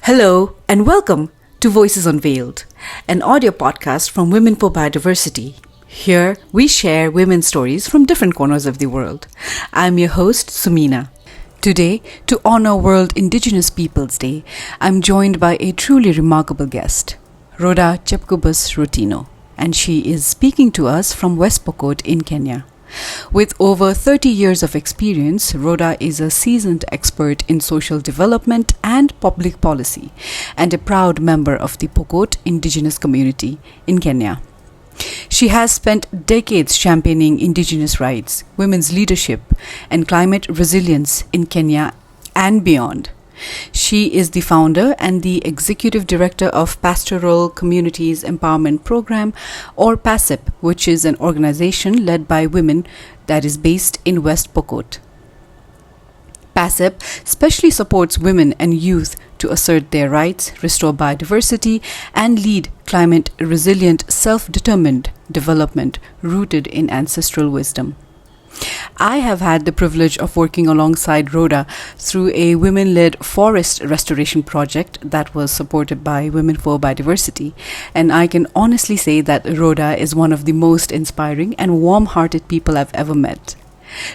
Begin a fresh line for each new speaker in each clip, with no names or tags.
Hello and welcome to Voices Unveiled, an audio podcast from Women for Biodiversity. Here we share women's stories from different corners of the world. I'm your host, Sumina. Today, to honor World Indigenous Peoples Day, I'm joined by a truly remarkable guest, Rodah Chepkobus Rotino, and she is speaking to us from West Pokot in Kenya. With over 30 years of experience, Rodah is a seasoned expert in social development and public policy, and a proud member of the Pokot indigenous community in Kenya. She has spent decades championing indigenous rights, women's leadership, and climate resilience in Kenya and beyond. She is the founder and the executive director of Pastoral Communities Empowerment Program, or PACEP, which is an organization led by women that is based in West Pokot. PACEP specially supports women and youth to assert their rights, restore biodiversity, and lead climate resilient, self-determined development rooted in ancestral wisdom. I have had the privilege of working alongside Rodah through a women-led forest restoration project that was supported by Women for Biodiversity, and I can honestly say that Rodah is one of the most inspiring and warm-hearted people I've ever met.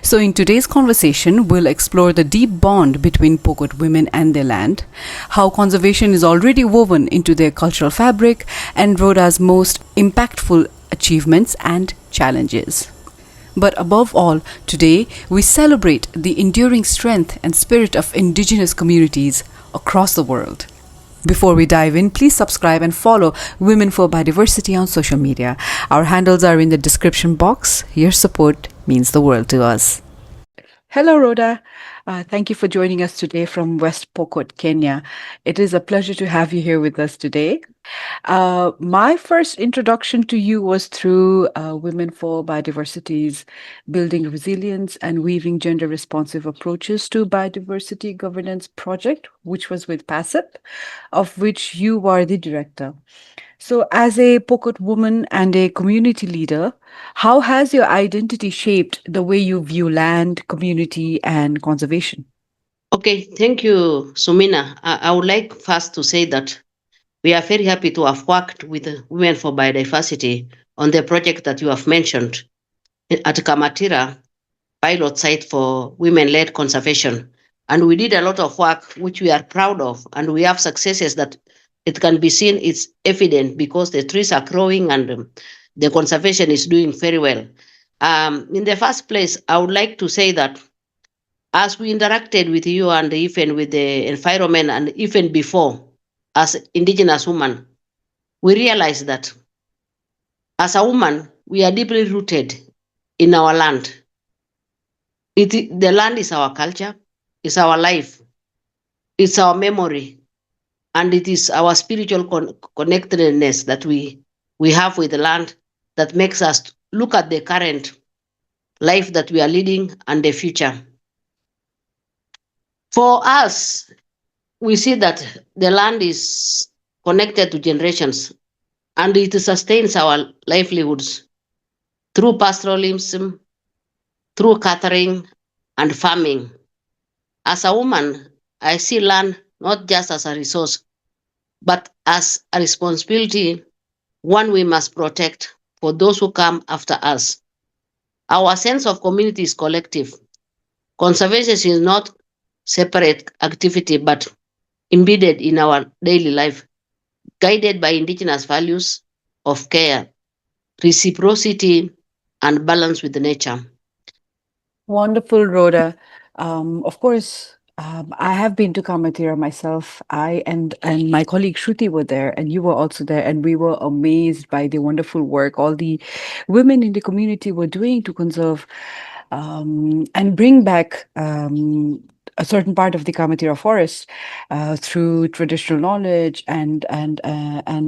So in today's conversation, we'll explore the deep bond between Pokot women and their land, how conservation is already woven into their cultural fabric, and Rodah's most impactful achievements and challenges. But above all, today we celebrate the enduring strength and spirit of indigenous communities across the world. Before we dive in, please subscribe and follow Women for Biodiversity on social media. Our handles are in the description box. Your support means the world to us. Hello, Rodah. Thank you for joining us today from West Pokot, Kenya. It is a pleasure to have you here with us today. My first introduction to you was through Women for Biodiversity's Building Resilience and Weaving Gender Responsive Approaches to Biodiversity Governance project, which was with PACEP, of which you are the director. So as a Pokot woman and a community leader, how has your identity shaped the way you view land, community, and conservation?
Okay, thank you, Sumina. I would like first to say that we are very happy to have worked with Women for Biodiversity on the project that you have mentioned at Kamatira, pilot site for women-led conservation. And we did a lot of work which we are proud of, and we have successes that it can be seen, it's evident because the trees are growing and the conservation is doing very well. In the first place, I would like to say that as we interacted with you and even with the environment and even before, as indigenous women, we realized that as a woman, we are deeply rooted in our land. The land is our culture, it's our life, it's our memory, and it is our spiritual connectedness that we have with the land that makes us look at the current life that we are leading and the future. For us, we see that the land is connected to generations and it sustains our livelihoods through pastoralism, through catering and farming. As a woman, I see land not just as a resource, but as a responsibility, one we must protect for those who come after us. Our sense of community is collective. Conservation is not separate activity, but embedded in our daily life, guided by indigenous values of care, reciprocity, and balance with nature.
Wonderful, Rodah. Of course, I have been to Kamatira myself. I and my colleague Shruti were there, and you were also there, and we were amazed by the wonderful work all the women in the community were doing to conserve and bring back a certain part of the Kamatira forest through traditional knowledge and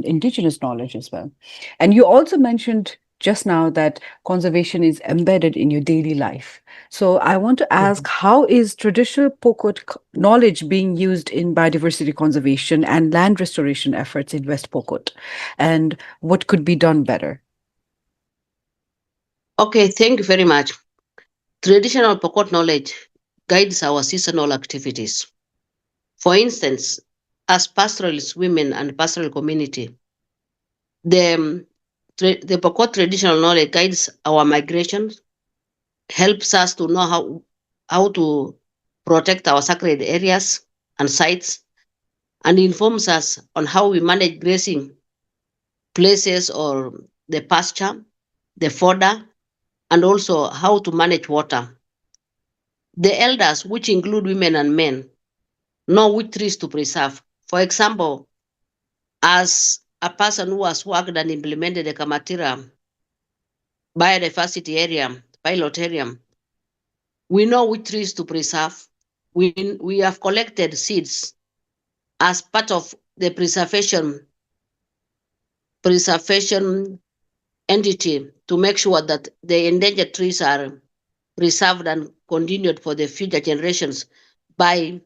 indigenous knowledge as well. And you also mentioned just now that conservation is embedded in your daily life. So I want to ask, how is traditional Pokot knowledge being used in biodiversity conservation and land restoration efforts in West Pokot? And what could be done better?
Okay, thank you very much. Traditional Pokot knowledge guides our seasonal activities. For instance, as pastoralist women and pastoral community, the Pokot traditional knowledge guides our migration, helps us to know how to protect our sacred areas and sites, and informs us on how we manage grazing places or the pasture, the fodder, and also how to manage water. The elders, which include women and men, know which trees to preserve. For example, as a person who has worked and implemented the Kamatira biodiversity area, pilot area, we know which trees to preserve. We have collected seeds as part of the preservation entity to make sure that the endangered trees are preserved and continued for the future generations by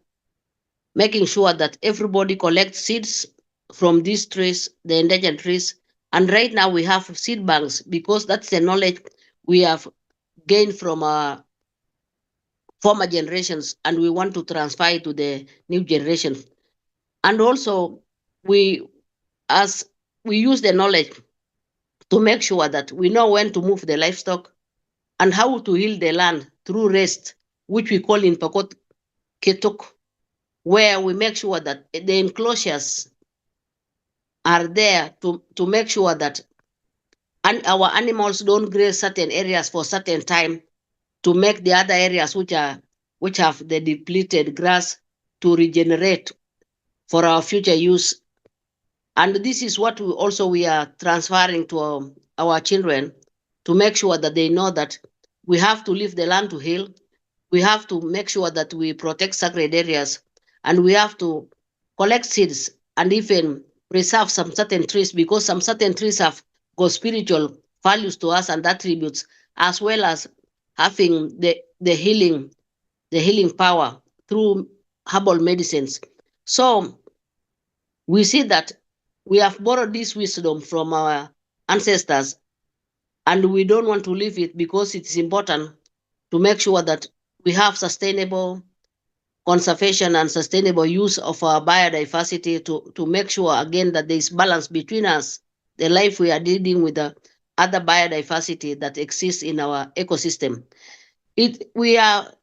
making sure that everybody collects seeds from these trees, the endangered trees. And right now we have seed banks because that's the knowledge we have gained from our former generations, and we want to transfer it to the new generation. And also we as we use the knowledge to make sure that we know when to move the livestock and how to heal the land through rest, which we call in Pokot Ketok, where we make sure that the enclosures are there to make sure that our animals don't graze certain areas for certain time to make the other areas which have the depleted grass to regenerate for our future use. And this is what we are transferring to our children to make sure that they know that we have to leave the land to heal. We have to make sure that we protect sacred areas, and we have to collect seeds and even preserve some certain trees, because some certain trees have got spiritual values to us and attributes, as well as having the healing power through herbal medicines. So we see that we have borrowed this wisdom from our ancestors, and we don't want to leave it because it's important to make sure that we have sustainable conservation and sustainable use of our biodiversity to make sure again that there is balance between us, the life we are dealing with, the other biodiversity that exists in our ecosystem. We are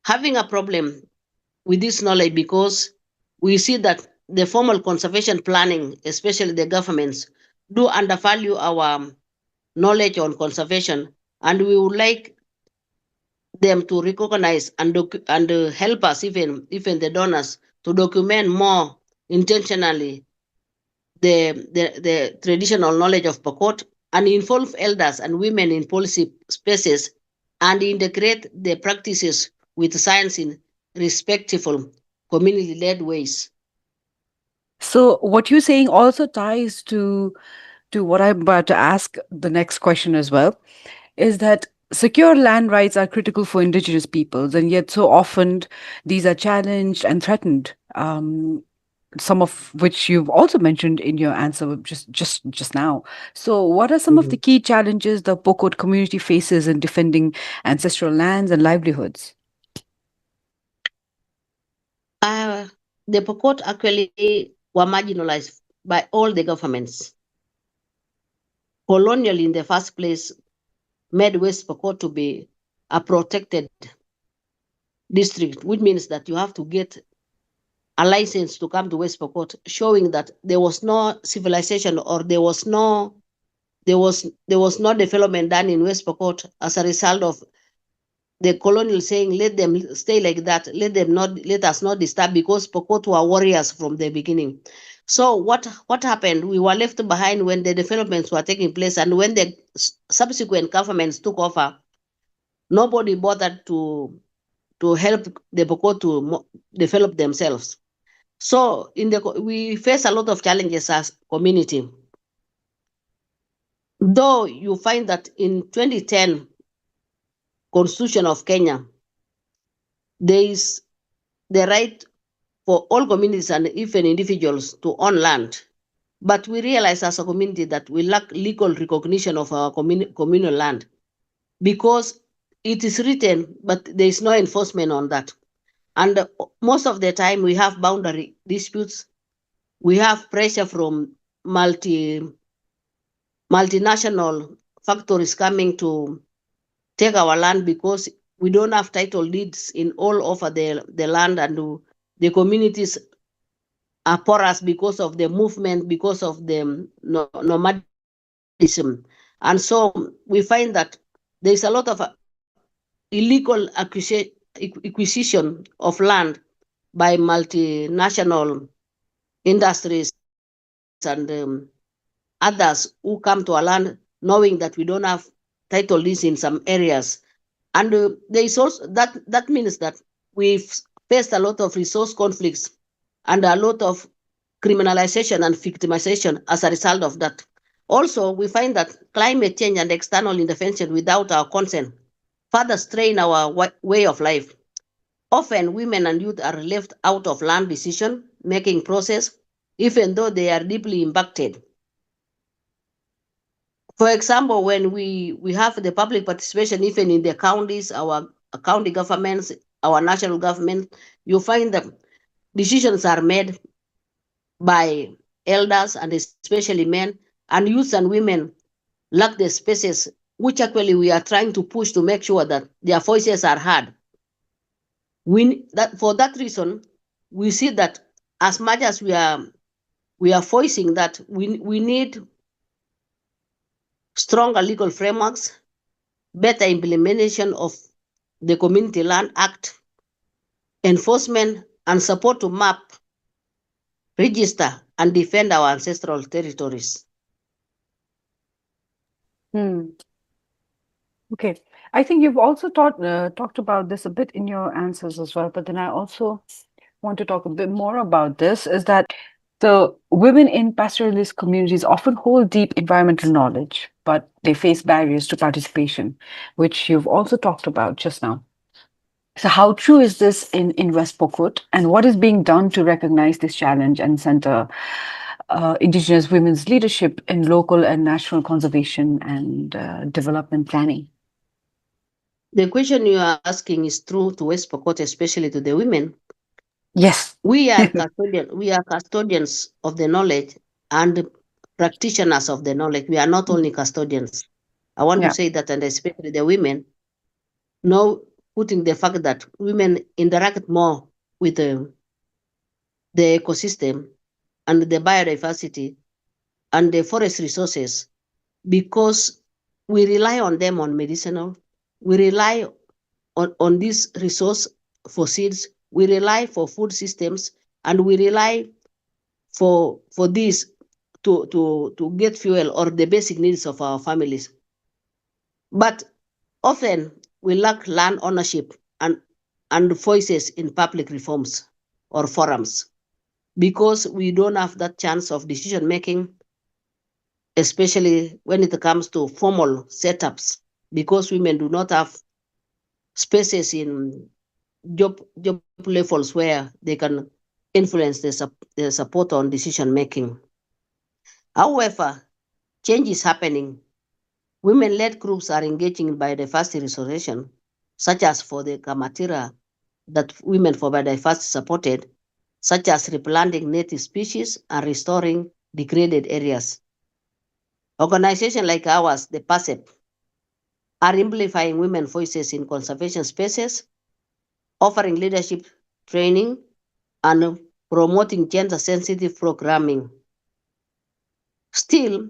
having a problem with this knowledge because we see that the formal conservation planning, especially the governments, do undervalue our knowledge on conservation, and we would like them to recognize and help us, even the donors, to document more intentionally the traditional knowledge of Pokot and involve elders and women in policy spaces and integrate the practices with science in respectful, community-led ways.
So what you're saying also ties to what I'm about to ask the next question as well, is that secure land rights are critical for indigenous peoples, and yet so often these are challenged and threatened. Some of which you've also mentioned in your answer just now. So, what are some of the
Mhm.
key challenges the Pokot community faces in defending ancestral lands and livelihoods?
Uh, the Pokot actually were marginalized by all the governments. Colonial, in the first place, made West Pokot to be a protected district, which means that you have to get a license to come to West Pokot, showing that there was no civilization or there was no development done in West Pokot as a result of the colonial saying, let them stay like that, let us not disturb, because Pokot were warriors from the beginning. So what happened? We were left behind when the developments were taking place, and when the subsequent governments took over, nobody bothered to help the Pokot to develop themselves. So we face a lot of challenges as community. Though you find that in 2010 Constitution of Kenya, there is the right for all communities and even individuals to own land. But we realize as a community that we lack legal recognition of our communal land because it is written, but there is no enforcement on that. And most of the time, we have boundary disputes. We have pressure from multinational factories coming to take our land because we don't have title deeds in all over the land, and the communities are porous because of the movement, because of the nomadism. And so we find that there's a lot of illegal acquisition of land by multinational industries and others who come to our land knowing that we don't have title deeds in some areas. And there is also that means that we've faced a lot of resource conflicts and a lot of criminalization and victimization as a result of that. Also, we find that climate change and external intervention without our consent further strain our way of life. Often, women and youth are left out of land decision making process, even though they are deeply impacted. For example, when we have the public participation, even in the counties, our county governments, our national government, you find that decisions are made by elders and especially men, and youths and women lack the spaces which actually we are trying to push to make sure that their voices are heard. For that reason, we see that as much as we are voicing that we need stronger legal frameworks, better implementation of the Community Land Act, enforcement and support to map, register, and defend our ancestral territories.
Hmm. Okay. I think you've also talked about this a bit in your answers as well, but then I also want to talk a bit more about this is that the women in pastoralist communities often hold deep environmental knowledge, but they face barriers to participation, which you've also talked about just now. So, how true is this in West Pokot, and what is being done to recognize this challenge and center Indigenous women's leadership in local and national conservation and development planning?
The question you are asking is true to West Pokot, especially to the women.
Yes.
We are custodians of the knowledge and practitioners of the knowledge. We are not only custodians. I want to
Yeah.
say that, and especially the women, know putting the fact that women interact more with the ecosystem and the biodiversity and the forest resources because we rely on them on medicinal. We rely on this resource for seeds. We rely for food systems, and we rely for this to get fuel or the basic needs of our families. But often we lack land ownership and voices in public reforms or forums because we don't have that chance of decision making, especially when it comes to formal setups, because women do not have spaces in job levels where they can influence the support on decision making. However, change is happening. Women-led groups are engaging in biodiversity restoration, such as for the Kamatira that Women for Biodiversity supported, such as replanting native species and restoring degraded areas. Organizations like ours, the PACEP, are amplifying women voices in conservation spaces, offering leadership training, and promoting gender-sensitive programming. Still,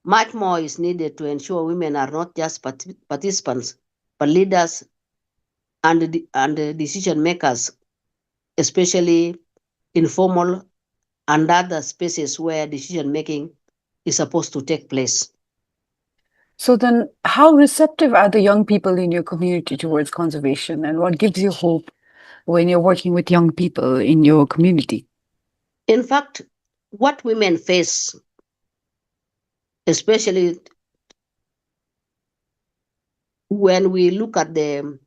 much more is needed to ensure women are not just participants, but leaders and decision makers, especially informal and other spaces where decision making is supposed to take place.
So then, how receptive are the young people in your community towards conservation, and what gives you hope when you're working with young people in your community?
In fact, what women face, especially when we look at the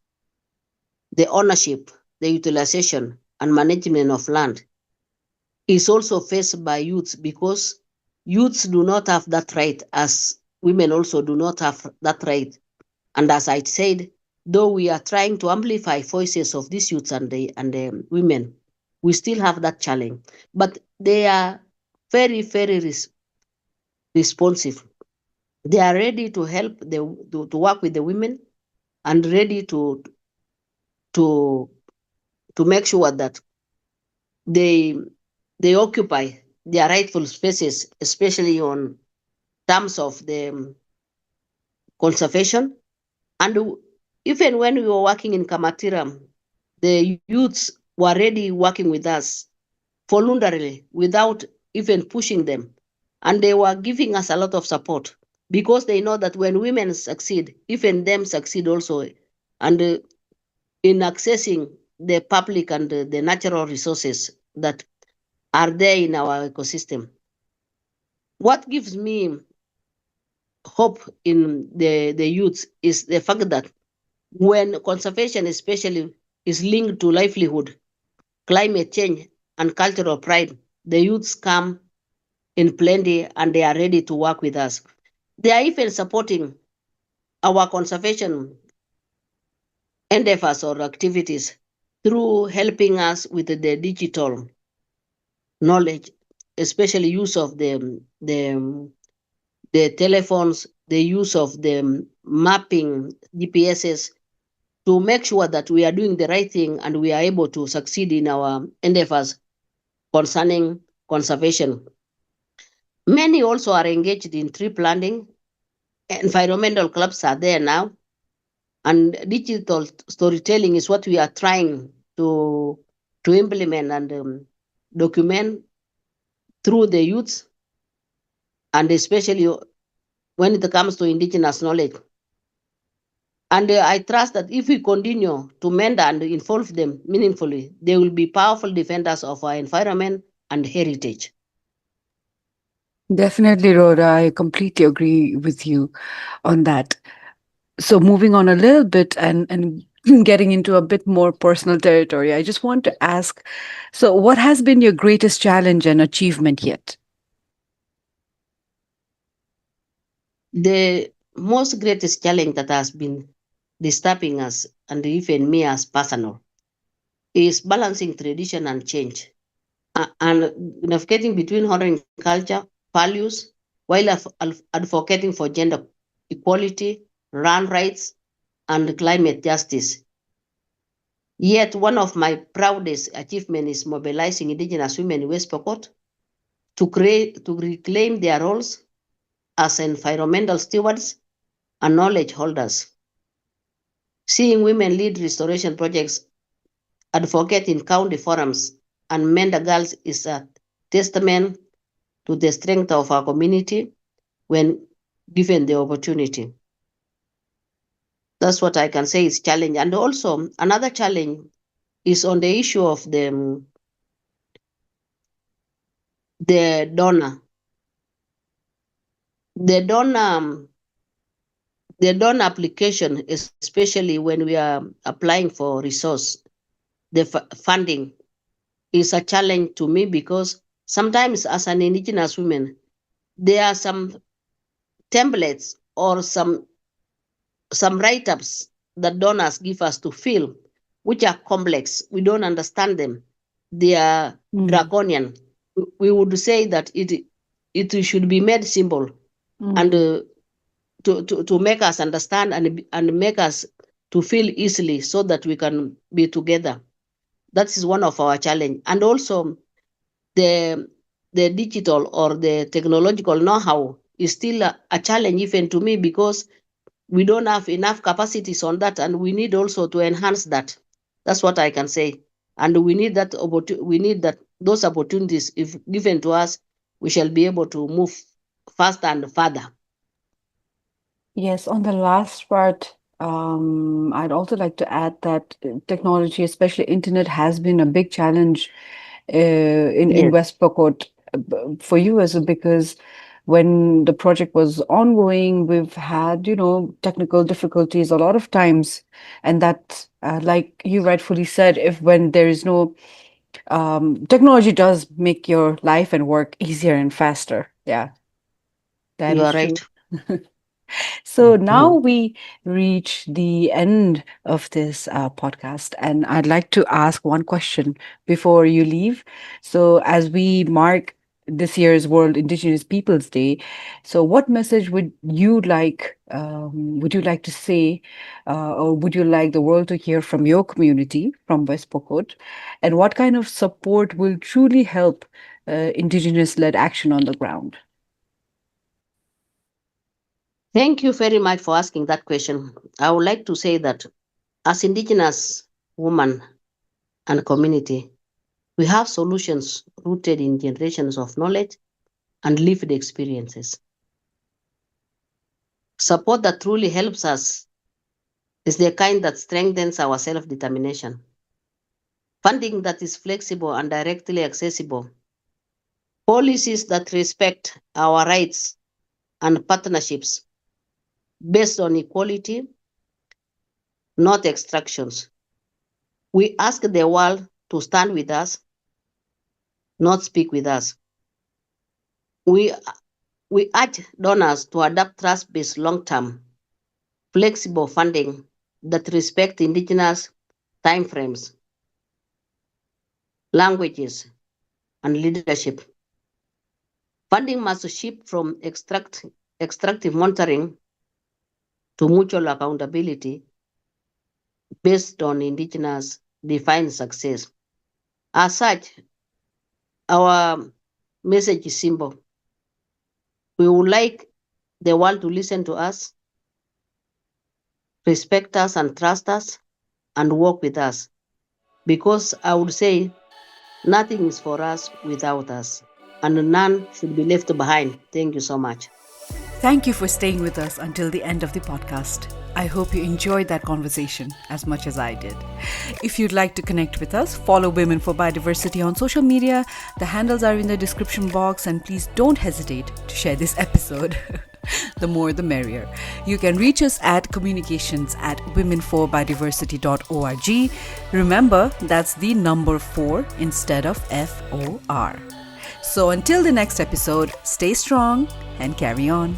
ownership, the utilization, and management of land, is also faced by youths because youths do not have that right as women also do not have that right. And as I said, though we are trying to amplify voices of these youths and the women, we still have that challenge. But they are very, very responsive. They are ready to help to work with the women and ready to to make sure that they they occupy their rightful spaces, especially on terms of the conservation. And even when we were working in Kamatiram, the youths were already working with us voluntarily without even pushing them. And they were giving us a lot of support because they know that when women succeed, even them succeed also. And in accessing the public and the natural resources that are there in our ecosystem. What gives me hope in the youth is the fact that when conservation especially is linked to livelihood, climate change, and cultural pride, the youths come in plenty and they are ready to work with us. They are even supporting our conservation endeavors or activities through helping us with the digital knowledge, especially use of the telephones, the use of the mapping GPSs to make sure that we are doing the right thing and we are able to succeed in our endeavors concerning conservation. Many also are engaged in tree planting. Environmental clubs are there now, and digital storytelling is what we are trying to implement and document through the youths, and especially when it comes to indigenous knowledge. And I trust that if we continue to mentor and involve them meaningfully, they will be powerful defenders of our environment and heritage.
Definitely, Rhoda. I completely agree with you on that. So, moving on a little bit and getting into a bit more personal territory, I just want to ask, so what has been your greatest challenge and achievement yet?
The most greatest challenge that has been disturbing us, and even me as personal, is balancing tradition and change, and navigating between honoring culture, values, while advocating for gender equality, land rights, and climate justice. Yet, one of my proudest achievements is mobilizing Indigenous women in West Pokot to reclaim their roles as environmental stewards and knowledge holders. Seeing women lead restoration projects, advocate in county forums, and mentor girls is a testament to the strength of our community when given the opportunity. That's what I can say is challenge. And also another challenge is on the issue of the donor. The donor the donor application, especially when we are applying for resource, the funding is a challenge to me because sometimes as an indigenous woman, there are some templates or some write-ups that donors give us to fill, which are complex. We don't understand them. They are
Mm.
draconian. We would say that it should be made simple and
Mm.
to make us understand and make us to feel easily so that we can be together. That is one of our challenge. And also the the digital or the technological know-how is still a challenge even to me because we don't have enough capacities on that and we need also to enhance that. That's what I can say. And we need we need that those opportunities, if given to us, we shall be able to move faster and further.
Yes, on the last part, I'd also like to add that technology, especially internet, has been a big challenge in
Yes,
West Pokot for you as well, because when the project was ongoing, we've had, technical difficulties a lot of times, and that, like you rightfully said, if when there is no technology does make your life and work easier and faster. Yeah, that
you
is
are
true.
right.
So now we reach the end of this podcast, and I'd like to ask one question before you leave. So, as we mark this year's World Indigenous Peoples Day, so what message would you like to say, or would you like the world to hear from your community, from West Pokot, and what kind of support will truly help Indigenous-led action on the ground?
Thank you very much for asking that question. I would like to say that as Indigenous women and community, we have solutions rooted in generations of knowledge and lived experiences. Support that truly helps us is the kind that strengthens our self-determination. Funding that is flexible and directly accessible. Policies that respect our rights and partnerships based on equality, not extractions. We ask the world to stand with us, not speak with us. We, we urge donors to adopt trust-based long-term, flexible funding that respect Indigenous timeframes, languages, and leadership. Funding must shift from extractive monitoring to mutual accountability based on Indigenous defined success. As such, our message is simple. We would like the world to listen to us, respect us and trust us, and work with us. Because I would say nothing is for us without us, and none should be left behind. Thank you so much.
Thank you for staying with us until the end of the podcast. I hope you enjoyed that conversation as much as I did. If you'd like to connect with us, follow Women for Biodiversity on social media. The handles are in the description box, and please don't hesitate to share this episode. The more the merrier. You can reach us at communications@womenforbiodiversity.org. Remember, that's the number 4 instead of FOR. So until the next episode, stay strong and carry on.